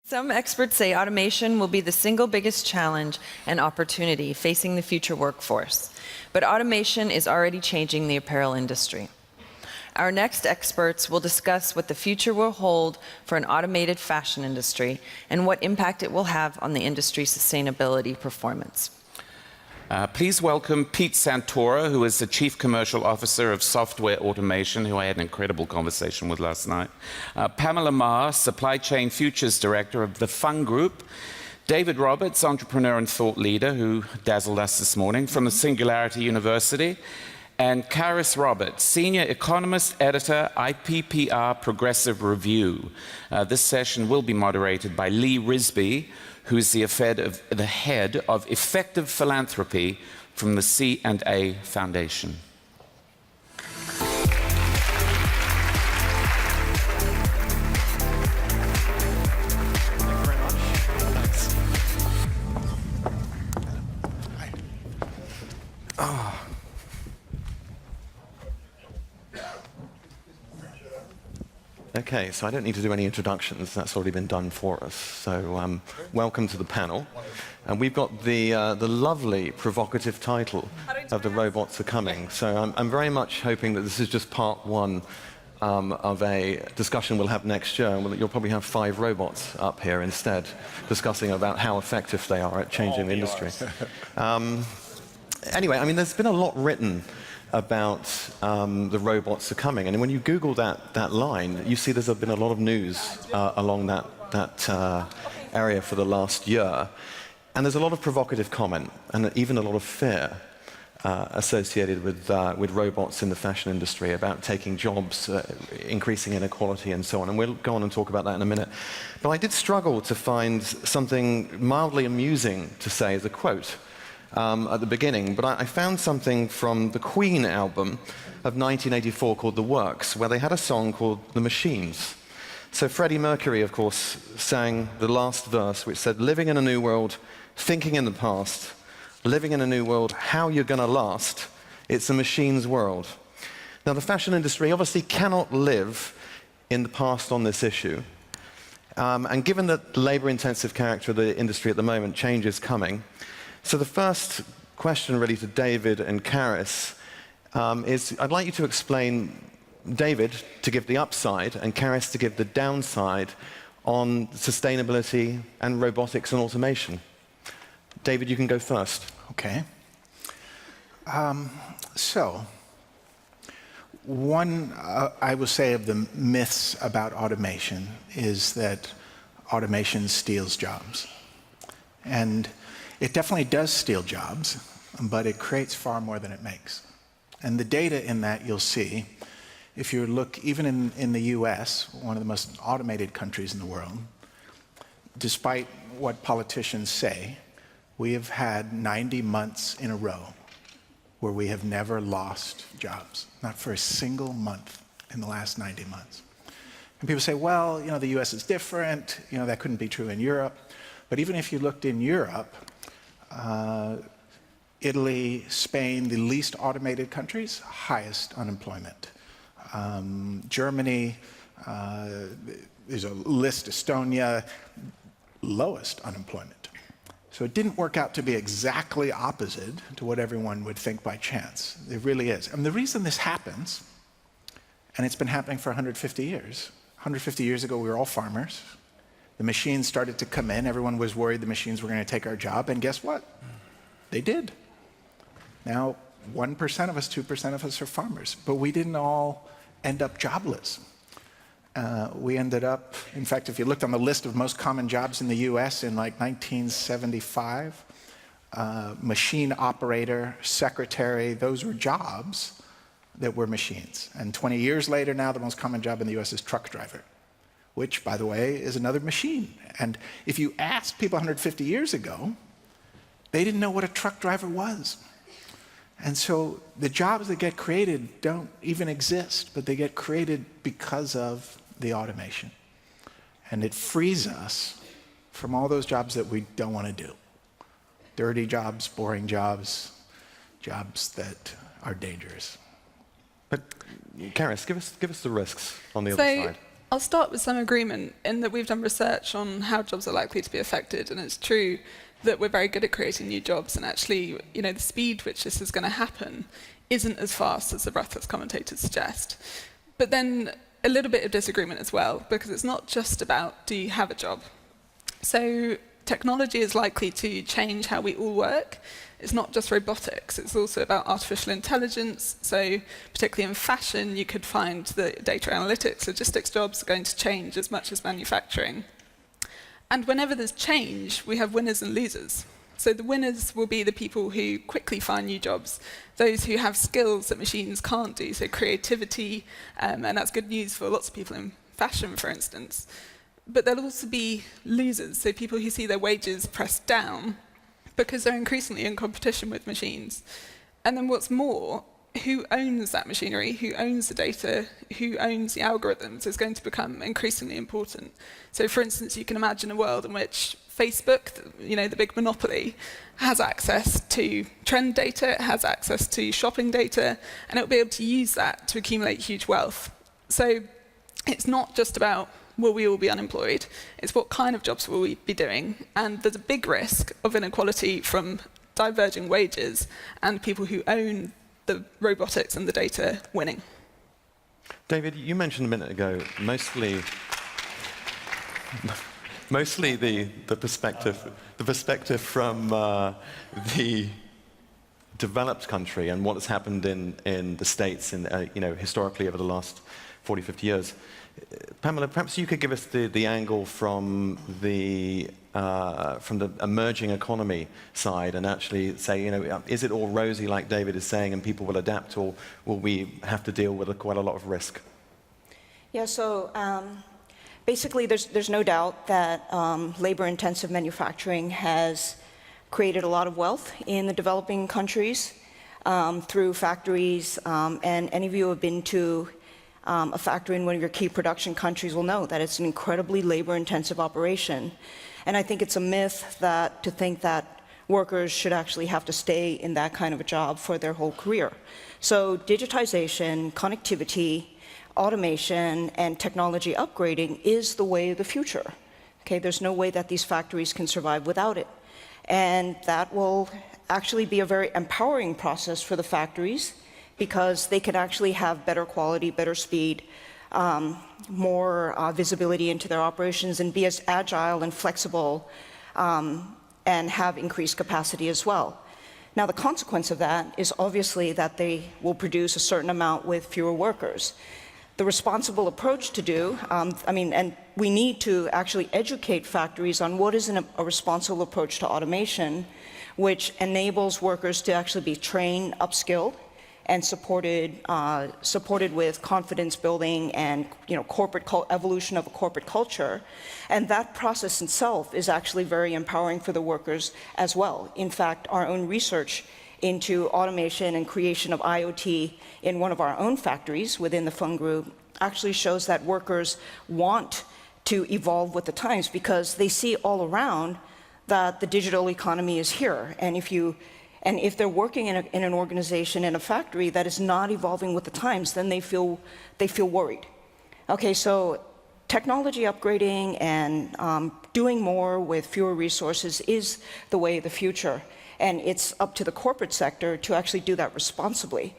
Some experts say automation will be the single biggest challenge and opportunity facing the future workforce. But automation is already changing the apparel industry. Our next experts will discuss what the future will hold for an automated fashion industry and what impact it will have on the industry's sustainability performance. Please welcome Pete Santora, who is the Chief Commercial Officer of SoftWear Automation, who I had an incredible conversation with last night. Pamela Mar, Supply Chain Futures Director of the Fung Group. David Roberts, entrepreneur and thought leader, who dazzled us this morning from the Singularity University. And Carys Roberts, Senior Economist, Editor, IPPR Progressive Review. This session will be moderated by Lee Risby, who is the head of effective philanthropy from the C&A Foundation. Okay, so I don't need to do any introductions. That's already been done for us. So welcome to the panel. And we've got the lovely, provocative title of The Robots Are Coming. So I'm very much hoping that this is just part one of a discussion we'll have next year. You'll probably have 5 robots up here instead, discussing about how effective they are at changing the industry. Anyway, I mean, there's been a lot written about the robots are coming. And when you Google that line, you see there's been a lot of news along that area for the last year. And there's a lot of provocative comment and even a lot of fear associated with robots in the fashion industry, about taking jobs, increasing inequality, and so on. And we'll go on and talk about that in a minute. But I did struggle to find something mildly amusing to say as a quote at the beginning, but I found something from the Queen album of 1984 called The Works, where they had a song called The Machines. So Freddie Mercury, of course, sang the last verse, which said, "Living in a new world, thinking in the past, living in a new world, how you're gonna last, it's a machine's world." Now, the fashion industry obviously cannot live in the past on this issue. And given the labor-intensive character of the industry at the moment, change is coming. So the first question really to David and Carys is, I'd like you to explain, David to give the upside and Carys to give the downside on sustainability and robotics and automation. David, you can go first. Okay. So, one, I will say, of the myths about automation is that automation steals jobs. And it definitely does steal jobs, but it creates far more than it makes. And the data in that you'll see, if you look even in the US, one of the most automated countries in the world, despite what politicians say, we have had 90 months in a row where we have never lost jobs, not for a single month in the last 90 months. And people say, well, you know, the US is different, you know, that couldn't be true in Europe. But even if you looked in Europe, Italy, Spain, the least automated countries, highest unemployment. Germany, there's a list, Estonia, lowest unemployment. So it didn't work out to be exactly opposite to what everyone would think by chance. It really is. And the reason this happens, and it's been happening for 150 years. 150 years ago, we were all farmers. The machines started to come in. Everyone was worried the machines were going to take our job. And guess what? They did. Now, 1% of us, 2% of us are farmers. But we didn't all end up jobless. We ended up, in fact, if you looked on the list of most common jobs in the US in like 1975, machine operator, secretary, those were jobs that were machines. And 20 years later now, the most common job in the US is truck driver, which, by the way, is another machine. And if you asked people 150 years ago, they didn't know what a truck driver was. And so the jobs that get created don't even exist, but they get created because of the automation. And it frees us from all those jobs that we don't want to do. Dirty jobs, boring jobs, jobs that are dangerous. But Carys, give us the risks on the other side. I'll start with some agreement in that we've done research on how jobs are likely to be affected, and it's true that we're very good at creating new jobs, and actually, the speed which this is going to happen isn't as fast as the breathless commentators suggest. But then a little bit of disagreement as well, because it's not just about do you have a job. So technology is likely to change how we all work. It's not just robotics, it's also about artificial intelligence. So particularly in fashion, you could find that data analytics, logistics jobs are going to change as much as manufacturing. And whenever there's change, we have winners and losers. So the winners will be the people who quickly find new jobs, those who have skills that machines can't do, so creativity, and that's good news for lots of people in fashion, for instance. But there'll also be losers, so people who see their wages pressed down because they're increasingly in competition with machines. And then what's more, who owns that machinery, who owns the data, who owns the algorithms is going to become increasingly important. So for instance, you can imagine a world in which Facebook, the big monopoly, has access to trend data, it has access to shopping data, and it'll be able to use that to accumulate huge wealth. So it's not just about will we all be unemployed, it's what kind of jobs will we be doing, and there's a big risk of inequality from diverging wages and people who own the robotics and the data winning. David, you mentioned a minute ago mostly the perspective from the developed country and what has happened in the States historically over the last 40, 50 years. Pamela, perhaps you could give us the angle from the emerging economy side and actually say, is it all rosy like David is saying and people will adapt, or will we have to deal with quite a lot of risk? Yeah, so basically there's no doubt that labor-intensive manufacturing has created a lot of wealth in the developing countries through factories, and any of you who have been to a factory in one of your key production countries will know that it's an incredibly labor-intensive operation. And I think it's a myth to think that workers should actually have to stay in that kind of a job for their whole career. So digitization, connectivity, automation, and technology upgrading is the way of the future. Okay, there's no way that these factories can survive without it. And that will actually be a very empowering process for the factories, because they can actually have better quality, better speed, more visibility into their operations, and be as agile and flexible and have increased capacity as well. Now, the consequence of that is obviously that they will produce a certain amount with fewer workers. The responsible approach to do, and we need to actually educate factories on what is a responsible approach to automation, which enables workers to actually be trained, upskilled, and supported with confidence building and evolution of a corporate culture. And that process itself is actually very empowering for the workers as well. In fact, our own research into automation and creation of IoT in one of our own factories within the Fung Group actually shows that workers want to evolve with the times, because they see all around that the digital economy is here. And if they're working in an organization, in a factory that is not evolving with the times, then they feel worried. Okay, so technology upgrading and doing more with fewer resources is the way of the future. And it's up to the corporate sector to actually do that responsibly.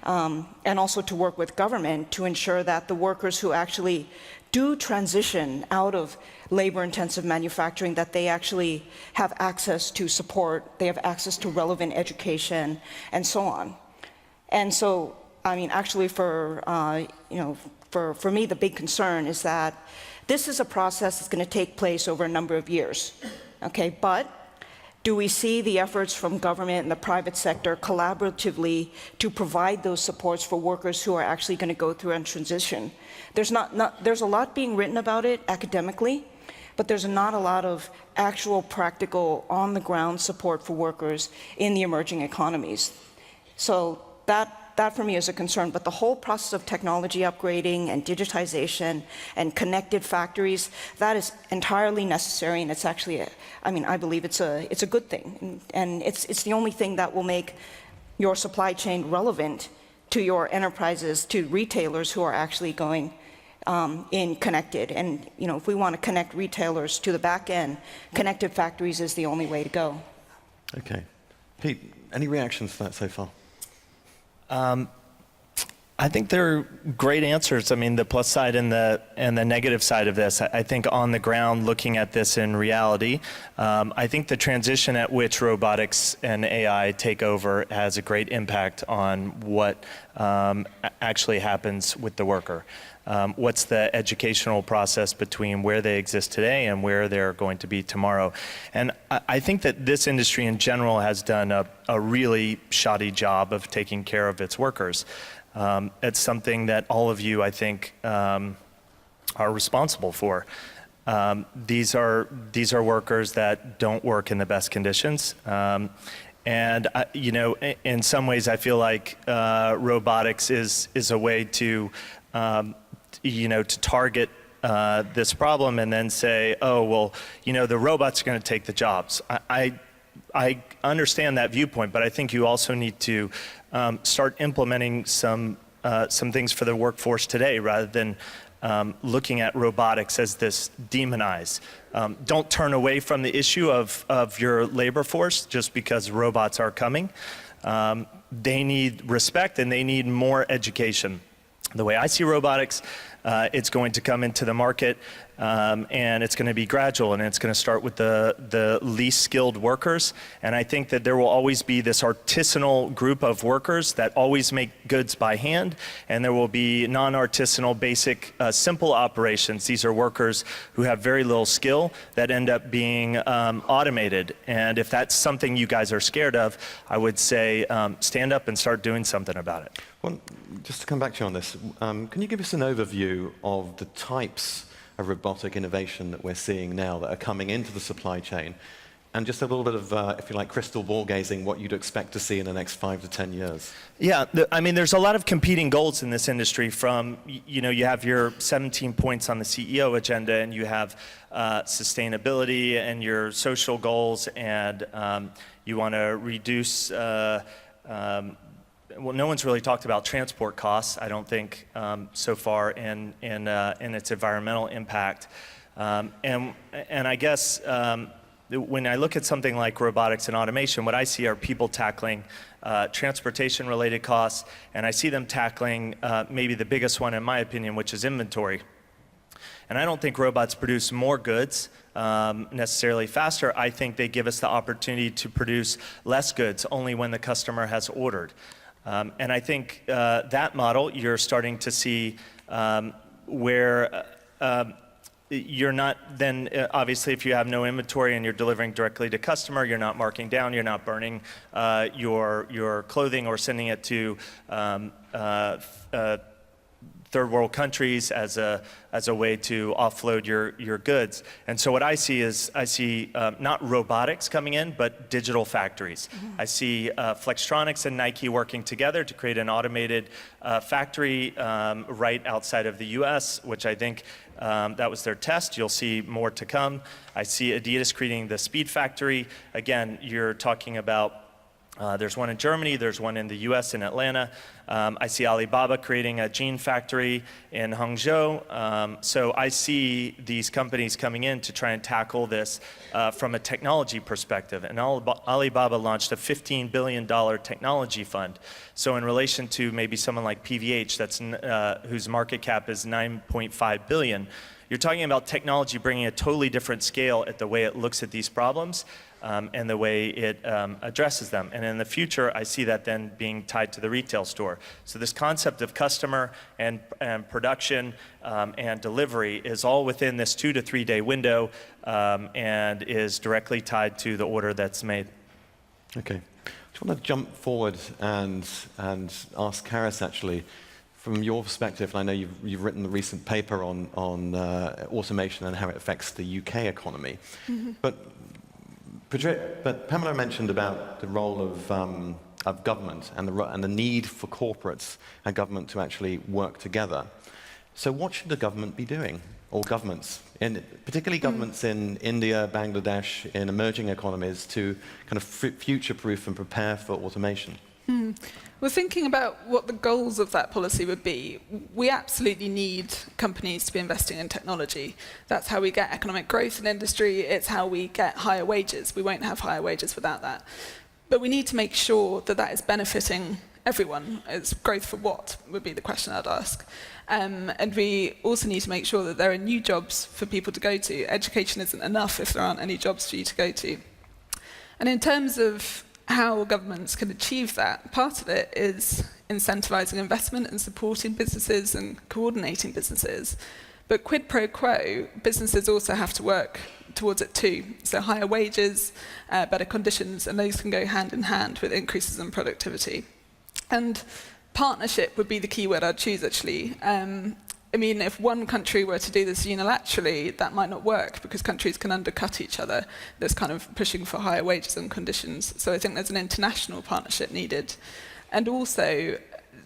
And also to work with government to ensure that the workers who actually do transition out of labor-intensive manufacturing, that they actually have access to support, they have access to relevant education, and so on. And so, actually for me, the big concern is that this is a process that's going to take place over a number of years. Okay, but do we see the efforts from government and the private sector collaboratively to provide those supports for workers who are actually going to go through a transition? There's a lot being written about it academically, but there's not a lot of actual practical on-the-ground support for workers in the emerging economies. So that for me is a concern, but the whole process of technology upgrading and digitization and connected factories, that is entirely necessary, and it's actually, I believe it's a good thing, and it's the only thing that will make your supply chain relevant to your enterprises, to retailers who are actually going in connected. And if we want to connect retailers to the back end, connected factories is the only way to go. Okay. Pete, any reactions to that so far? I think they're great answers. I mean, the plus side and the negative side of this. I think on the ground, looking at this in reality, I think the transition at which robotics and AI take over has a great impact on what actually happens with the worker. What's the educational process between where they exist today and where they're going to be tomorrow? And I think that this industry in general has done a really shoddy job of taking care of its workers. It's something that all of you, I think, are responsible for. These are workers that don't work in the best conditions. And in some ways, I feel like robotics is a way to target this problem and then say, oh, well, the robots are going to take the jobs. I understand that viewpoint, but I think you also need to start implementing some things for the workforce today rather than looking at robotics as this demonized. Don't turn away from the issue of your labor force just because robots are coming. They need respect and they need more education. The way I see robotics, it's going to come into the market and it's going to be gradual, and it's going to start with the least skilled workers. And I think that there will always be this artisanal group of workers that always make goods by hand, and there will be non-artisanal, basic, simple operations. These are workers who have very little skill that end up being automated. And if that's something you guys are scared of, I would say stand up and start doing something about it. Well, just to come back to you on this, can you give us an overview of the types of robotic innovation that we're seeing now that are coming into the supply chain, and just a little bit of, if you like, crystal ball gazing, what you'd expect to see in the next 5 to 10 years? Yeah, I mean, there's a lot of competing goals in this industry. From, you have your 17 points on the CEO agenda, and you have sustainability and your social goals, and you want to reduce. Well, no one's really talked about transport costs, I don't think, so far, in its environmental impact. And I guess when I look at something like robotics and automation, what I see are people tackling transportation-related costs, and I see them tackling maybe the biggest one, in my opinion, which is inventory. And I don't think robots produce more goods necessarily faster. I think they give us the opportunity to produce less goods only when the customer has ordered. And I think that model, you're starting to see where you're not then, obviously, if you have no inventory and you're delivering directly to customer, you're not marking down, you're not burning your clothing or sending it to third world countries as a way to offload your goods. And so what I see is, not robotics coming in, but digital factories. Mm-hmm. I see Flextronics and Nike working together to create an automated factory right outside of the US, which I think that was their test. You'll see more to come. I see Adidas creating the Speed Factory. Again, you're talking about there's one in Germany, there's one in the US in Atlanta. I see Alibaba creating a jean factory in Hangzhou. So I see these companies coming in to try and tackle this from a technology perspective. And Alibaba launched a $15 billion technology fund. So in relation to maybe someone like PVH, whose market cap is $9.5 billion, you're talking about technology bringing a totally different scale at the way it looks at these problems. And the way it addresses them. And in the future, I see that then being tied to the retail store. So this concept of customer and production and delivery is all within this 2 to 3 day window and is directly tied to the order that's made. Okay. I just want to jump forward and ask Carys, actually, from your perspective, and I know you've written the recent paper on automation and how it affects the UK economy. Mm-hmm. But Pamela mentioned about the role of government and the need for corporates and government to actually work together. So what should the government be doing, or governments, particularly governments in India, Bangladesh, in emerging economies, to kind of future-proof and prepare for automation? We're thinking about what the goals of that policy would be. We absolutely need companies to be investing in technology. That's how we get economic growth in industry. It's how we get higher wages. We won't have higher wages without that. But we need to make sure that that is benefiting everyone. It's growth for what would be the question I'd ask. And we also need to make sure that there are new jobs for people to go to. Education isn't enough if there aren't any jobs for you to go to. And in terms of how governments can achieve that, part of it is incentivising investment and supporting businesses and coordinating businesses. But quid pro quo, businesses also have to work towards it too. So higher wages, better conditions, and those can go hand in hand with increases in productivity. And partnership would be the key word I'd choose, actually. I mean, if one country were to do this unilaterally, that might not work because countries can undercut each other. There's kind of pushing for higher wages and conditions. So I think there's an international partnership needed. And also,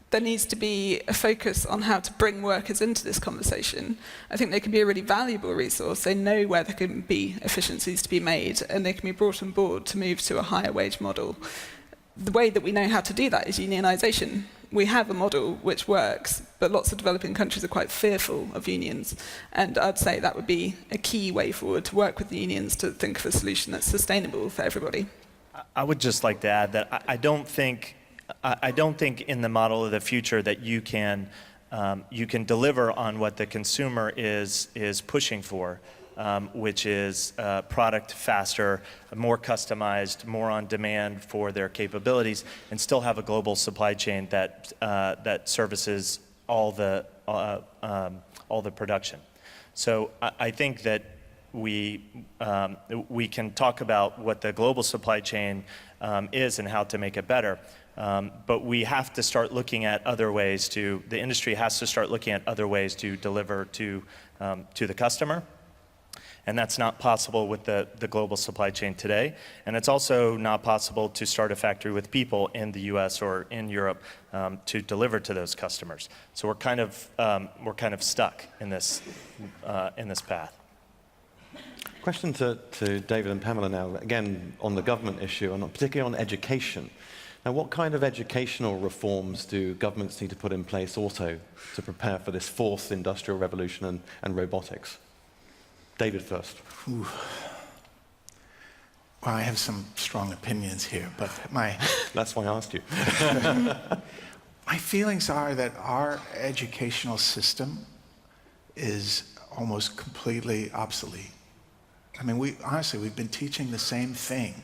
there needs to be a focus on how to bring workers into this conversation. I think they can be a really valuable resource. They know where there can be efficiencies to be made, and they can be brought on board to move to a higher wage model. The way that we know how to do that is unionisation. We have a model which works, but lots of developing countries are quite fearful of unions. And I'd say that would be a key way forward, to work with the unions to think of a solution that's sustainable for everybody. I would just like to add that I don't think in the model of the future that you can deliver on what the consumer is pushing for, which is product faster, more customized, more on demand for their capabilities, and still have a global supply chain that services all the production. So I think that we can talk about what the global supply chain is and how to make it better. But we have to start looking at other ways the industry has to start looking at other ways to deliver to the customer. And that's not possible with the global supply chain today. And it's also not possible to start a factory with people in the US or in Europe to deliver to those customers. So we're kind of stuck in this path. Question to David and Pamela now, again on the government issue, and particularly on education. Now, what kind of educational reforms do governments need to put in place also to prepare for this fourth industrial revolution and robotics? David first. Ooh. Well, I have some strong opinions here, but That's why I asked you. my feelings are that our educational system is almost completely obsolete. I mean, honestly, we've been teaching the same thing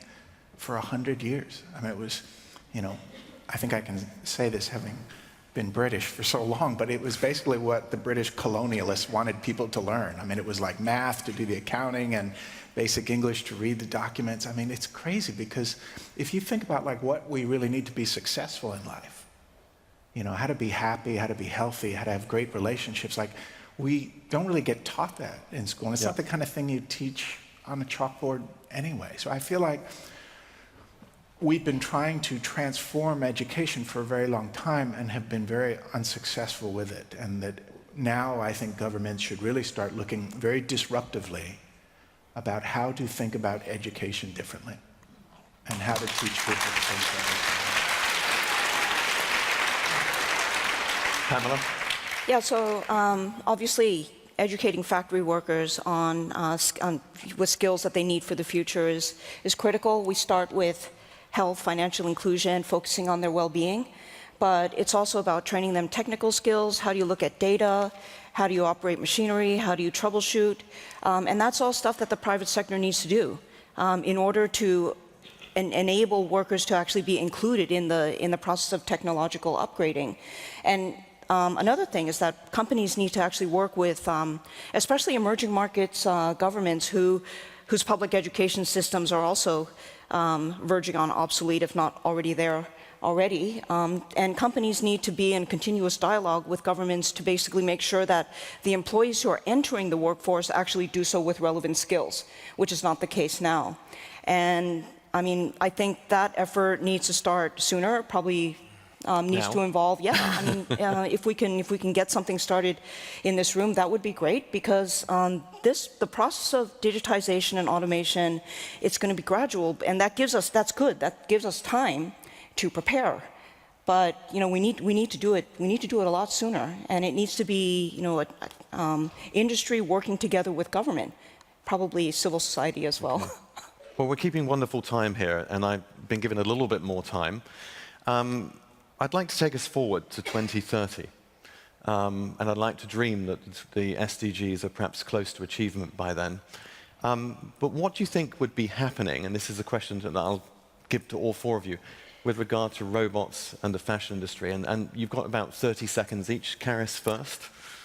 for 100 years. I mean, it was, I think I can say this having been British for so long, but it was basically what the British colonialists wanted people to learn. I mean, it was like math to do the accounting and basic English to read the documents. I mean, it's crazy because if you think about like what we really need to be successful in life, how to be happy, how to be healthy, how to have great relationships, like we don't really get taught that in school. And it's not the kind of thing you teach on a chalkboard anyway. So I feel like we've been trying to transform education for a very long time and have been very unsuccessful with it. And that now I think governments should really start looking very disruptively about how to think about education differently and how to teach people the things that Pamela? Yeah, so obviously educating factory workers on with skills that they need for the future is critical. We start with health, financial inclusion, focusing on their well-being, but it's also about training them technical skills. How do you look at data? How do you operate machinery? How do you troubleshoot? And that's all stuff that the private sector needs to do in order to enable workers to actually be included in the process of technological upgrading. And another thing is that companies need to actually work with, especially emerging markets governments whose public education systems are also verging on obsolete, if not already there already. And companies need to be in continuous dialogue with governments to basically make sure that the employees who are entering the workforce actually do so with relevant skills, which is not the case now. And I mean, I think that effort needs to start sooner, probably needs to involve, I mean, if we can get something started in this room, that would be great, because the process of digitization and automation, it's going to be gradual, and that's good. That gives us time to prepare. But we need to do it. We need to do it a lot sooner, and it needs to be industry working together with government, probably civil society as well. Well, we're keeping wonderful time here, and I've been given a little bit more time. I'd like to take us forward to 2030, and I'd like to dream that the SDGs are perhaps close to achievement by then. But what do you think would be happening, and this is a question that I'll give to all four of you, with regard to robots and the fashion industry? And you've got about 30 seconds each. Carys first.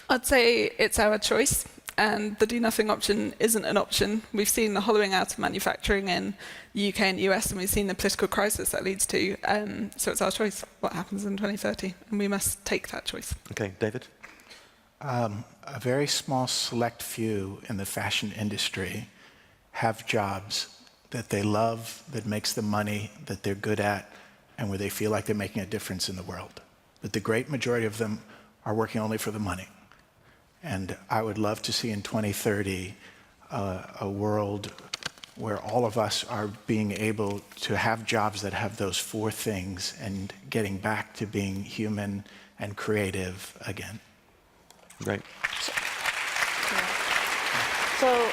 I'd say it's our choice, and the do-nothing option isn't an option. We've seen the hollowing out of manufacturing in the UK and US, and we've seen the political crisis that leads to. So it's our choice what happens in 2030, and we must take that choice. Okay, David? A very small select few in the fashion industry have jobs that they love, that makes them money, that they're good at, and where they feel like they're making a difference in the world. But the great majority of them are working only for the money. And I would love to see in 2030 a world where all of us are being able to have jobs that have those four things and getting back to being human and creative again. Great. So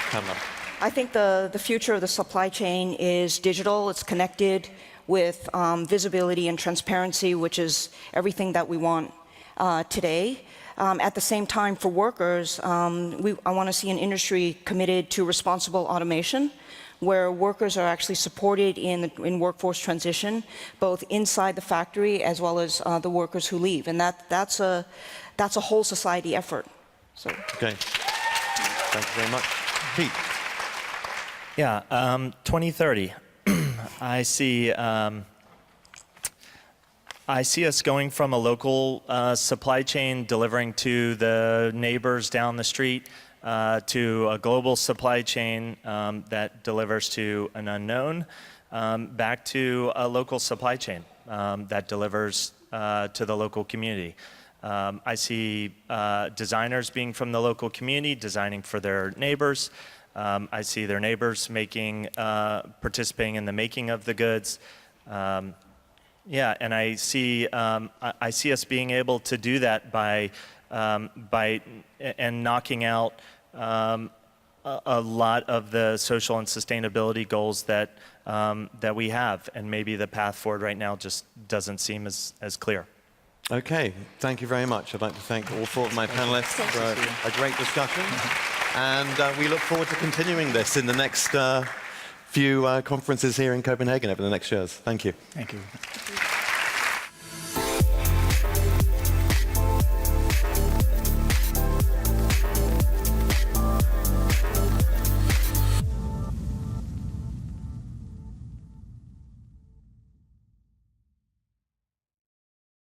Pamela. I think the future of the supply chain is digital. It's connected with visibility and transparency, which is everything that we want today. At the same time, for workers, I want to see an industry committed to responsible automation, where workers are actually supported in workforce transition, both inside the factory as well as the workers who leave. And that's a whole society effort. So. Okay. Thank you very much. Pete. Yeah, 2030. I see us going from a local supply chain delivering to the neighbors down the street to a global supply chain that delivers to an unknown, back to a local supply chain that delivers to the local community. I see designers being from the local community, designing for their neighbors. I see their neighbors participating in the making of the goods. Yeah, and I see us being able to do that by knocking out a lot of the social and sustainability goals that we have, and maybe the path forward right now just doesn't seem as clear. Okay, thank you very much. I'd like to thank all four of my panelists for a great discussion. And we look forward to continuing this in the next few conferences here in Copenhagen over the next years. Thank you. Thank you.